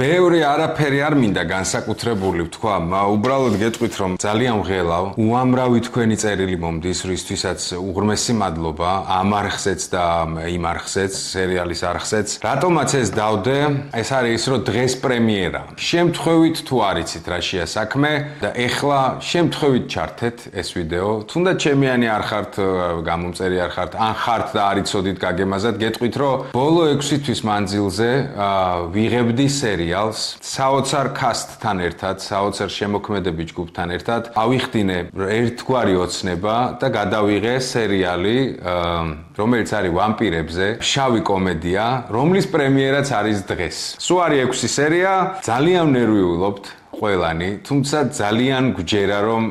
ბევრი არაფერი არ მინდა განსაკუთრებული ვთქვა, უბრალოდ გეტყვით რომ ძალიან ვღელავ, უამრავი თქვენი წერილი მომდის, რისთვისაც უღრმესი მადლობა, ამ არხზეც და იმ არხზეც, სერიალის არხზეც. რატომაც ეს დავდე, ეს არის ის, რომ დღეს პრემიერა. შემთხვევით თუ არიცით რაშია საქმე და ეხლა შემთხვევით ჩართეთ ეს ვიდეო, თუნდაც ჩემიანი არ ხართ, გამომწერი არ ხართ, ან ხართ და არიცოდით გაგემაზად, გეტყვით რომ ბოლო 6 თვის მანძილზე ვიღებდი სერიალს საოცარ კასტთან ერთად, საოცარ შემოქმედებით ჯგუფთან ერთად ავიხდინე ერთგვარი ოცნება და გადავიღე სერიალი, რომელიც არის ვამპირებზე, შავი კომედია, რომლის პრემიერაც არის დღეს. სულ არის 6 სერია, ძალიან ნერვიულობთ ყველანი, თუმცა ძალიან გვჯერა რომ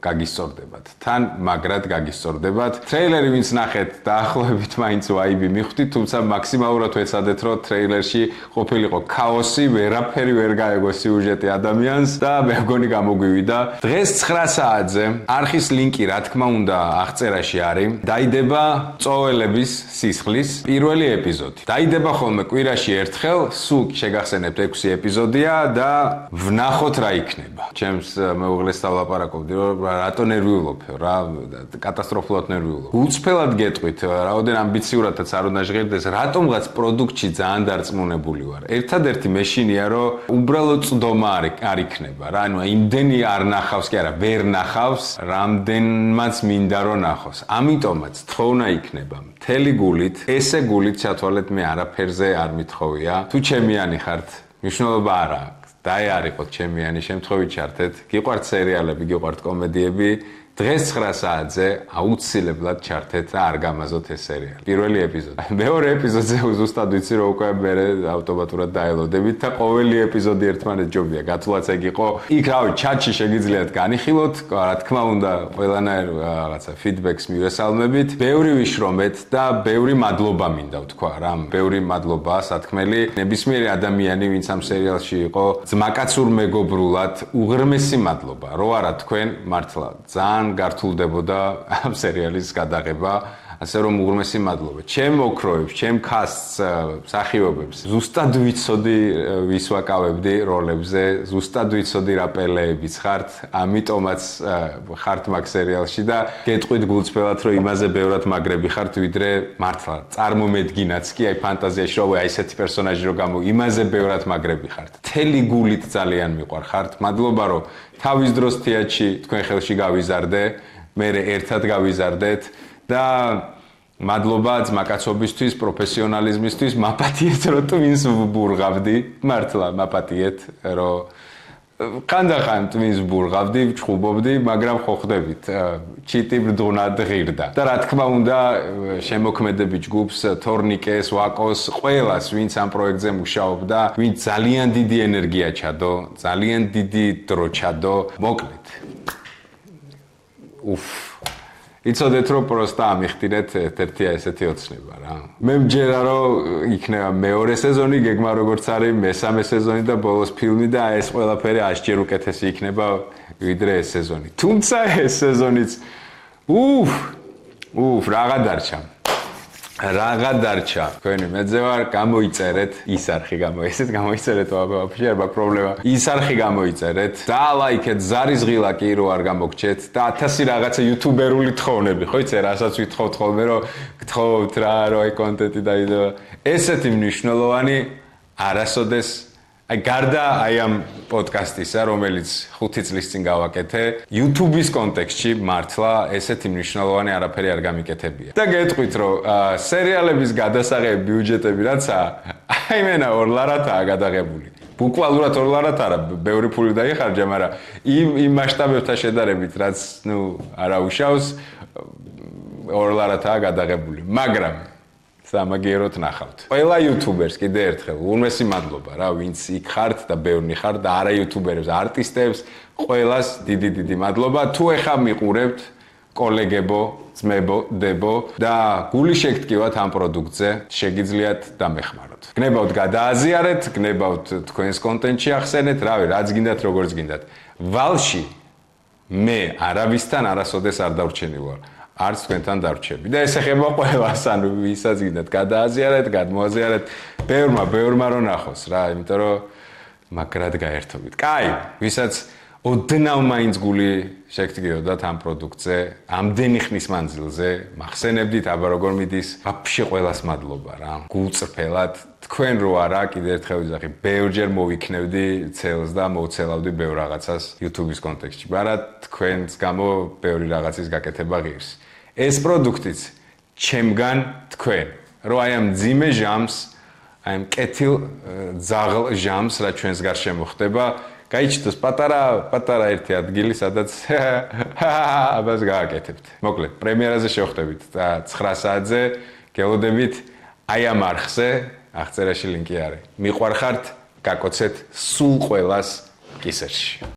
გაგისწორდებათ. თან მაგრად გაგისწორდებათ. ტრეილერი ვინც ნახეთ, დაახლოებით მაინც ვაიბი მიხვდით, თუმცა მაქსიმალურად ვეცადეთ, რომ ტრეილერში ყოფილიყო ქაოსი, ვერაფერი ვერ გაეგო სიუჟეტი ადამიანს და მე მგონი გამოგვივიდა. დღეს 9 საათზე არხის ლინკი, რა თქმა უნდა, აღწერაში არის. დაიდება წოველების სისხლის პირველი ეპიზოდი. დაიდება ხოლმე კვირაში ერთხელ, სულ შეგახსენებთ 6 ეპიზოდია და ვნახოთ რა იქნება. ჩემს მეუღლეს სავლაპარაკობდი, რომ რატო ნერვიულობ, რა კატასტროფულად ნერვიულობ. უცფელად გეტყვით, რაოდენ ამბიციურადაც არ უნდა ჟღერდეს, რატომღაც პროდუქტში ძალიან დარწმუნებული ვარ. ერთადერთი მეშინია, რომ უბრალოდ წვდომა არ იქნება, რა, ანუ იმდენი არ ნახავს, კი არა, ვერ ნახავს, რამდენმაც მინდა რომ ნახოს. ამიტომაც თხოვნა იქნება მთელი გულით, ესე გულით ჩათვალეთ, მე არაფერზე არ მithხოვია. თუ ჩემიანი ხართ, მნიშვნელობა არ აქვს. დაიარიყოთ ჩემიანი, შემთხვევით ჩართეთ, გიყვართ სერიალები, გიყვართ კომედიები, დღეს 9 საათზე აუცილებლად ჩართეთ და არ გამაზოთ ეს სერიალი. პირველი ეპიზოდი. მეორე ეპიზოდზე ზუსტად ვიცი რომ უკვე მე ავტომატურად დაელოდებით და ყოველი ეპიზოდი ერთმანეთს ჯობია, გათვლაც ეგ იყო. იქ რავი, ჩატში შეგიძლიათ განიხილოთ, რა თქმა უნდა, ყველანაირ რაღაცა ფიდბექს მივესალმებით. ბევრი ვიშრომეთ და ბევრი მადლობა მინდა ვთქვა რა, ბევრი მადლობა სათქმელი ნებისმიერი ადამიანი, ვინც ამ სერიალში იყო, ძმაკაცურ მეგობრულად, უღრმესი მადლობა. რო არა თქვენ, მართლა ძალიან გართულდებოდა ამ სერიალის გადაღება, ასე რომ უღრმესი მადლობა. ჩემ ოქროებს, ჩემ კასტს, მსახიობებს, ზუსტად ვიცოდი ვის ვაკავებდი როლებზე, ზუსტად ვიცოდი რა პელეებიც ხართ, ამიტომაც ხართ მაგ სერიალში და გეტყვით გულწრფელად, რომ იმაზე ბევრად მაგრები ხართ, ვიდრე მართლა წარმომედგინაც კი, აი ფანტაზიაში რომ აი ესეთი პერსონაჟი რო გამო, იმაზე ბევრად მაგრები ხართ. მთელი გულით ძალიან მიყვარხართ. მადლობა რომ თავის დროს თეატრში თქვენ ხელში გავიზარდე, მე ერთად გავიზარდეთ და მადლობა ძმაკაცობისთვის, პროფესიონალიზმისთვის, მაპატიეთ რომ twins ვბურღავდი, მართლა მაპატიეთ რომ ხანდახან twins ვბურღავდი, ვჩხუბობდი, მაგრამ ხო ხდებით, ჩიტი ბრდღნად ღირდა. და რა თქმა უნდა, შემოქმედებით ჯგუფს, თორნიკეს, ვაკოს, ყველას, ვინც ამ პროექტზე მუშაობდა, ვინც ძალიან დიდი ენერგია ჩადო, ძალიან დიდი დრო ჩადო, მოკლედ. იცოდეთ რომ პროსტა ამიხტინეთ ერთ-ერთი ესეთი ოცნება რა. მე მჯერა რომ იქნება მეორე სეზონი, გეგმა როგორც არის, მესამე სეზონი და ბოლოს ფილმი და ეს ყველაფერი 100 ჯერ უკეთესი იქნება ვიდრე ეს სეზონი. თუმცა ეს სეზონიც რაღა დარჩა. რაღა დარჩა. თქვენი მეძე ვარ, გამოიწერეთ ის არხი ესეთ გამოიწერეთ ვაფშე არ მაქვს პრობლემა. ის არხი გამოიწერეთ, დაალაიქეთ, ზარიზღილა კი რო არ გამოგჩეთ და 1000 რაღაცა იუთუბერული თხოვნები, ხო იცი, რასაც ვითხოვთ ხოლმე რომ გთხოვთ რა, რო აი კონტენტი დაიდება. ესეთი მნიშვნელოვანი არასოდეს აი გარდა აი ამ პოდკასტისა, რომელიც 5 წლის წინ გავაკეთე, YouTube-ის კონტექსტში მართლა ესეთი მნიშვნელოვანი არაფერი არ გამიკეთებია. და გეტყვით, რომ სერიალების გადასაღები ბიუჯეტები რაცა, აი მენა ორლარათაა გადაღებული. ბუკვალურად ორლარად არა, ბევრი ფული დაიხარჯა, მაგრამ იმ მასშტაბებთან შედარებით, რაც არა უშავს, ორლარათაა გადაღებული. მაგრამ სამაგიეროდ ნახავთ. ყველა იუთუბერს კიდე ერთხელ უღრმესი მადლობა რა, ვინც იქ ხართ და ბევრნი ხართ და არა იუთუბერებს, არტისტებს, ყველას დიდი მადლობა. თუ ეხა მიყურებთ, კოლეგებო, ძმებო, დებო და გული შეგტკივათ ამ პროდუქტზე, შეგიძლიათ დამეხმაროთ. გნებავთ გადააზიარეთ, გნებავთ თქვენს კონტენტში ახსენეთ, რავი, რაც გინდათ, როგორც გინდათ. ვალში მე არავისთან არასოდეს არ დავრჩენი ვარ. არც თქვენთან დარჩები. და ეს ეხება ყველას, ანუ ვისაც გინდათ გადააზიარეთ, გადმოაზიარეთ, ბევრმა რო ნახოს რა, იმიტომ რომ მაგრად გაერთობით. კაი, ვისაც ოდნავ მაინც გული შეგდგიოდათ ამ პროდუქტზე, ამდენი ხნის მანძილზე, მახსენებდით აბა როგორ მიდის, ვაფშე ყველას მადლობა რა. გულწრფელად თქვენ რო არა, კიდევ ერთხელ ვიზახი, ბევრჯერ მოვიქნევდი ცელს და მოვცელავდი ბევრ რაღაცას YouTube-ის კონტექსტში. მაგრამ თქვენს გამო ბევრი რაღაცის გაკეთება ღირს. ეს პროდუქტიც ჩემგან თქვენ, რო აი ამ ძიმე ჟამს, აი ამ კეთილ ძაღლ ჟამს, რა ჩვენს გარშემო ხდება, გაიჩნდოს პატარა ერთი ადგილი, სადაც აბას გააკეთებთ. მოკლედ, პრემიერაზე შევხვდებით 9 საათზე, გელოდებით აი ამ არხზე, აღწერაში ლინკი არის. მიყვარხართ, გაკოცეთ სულ ყველას კისერში.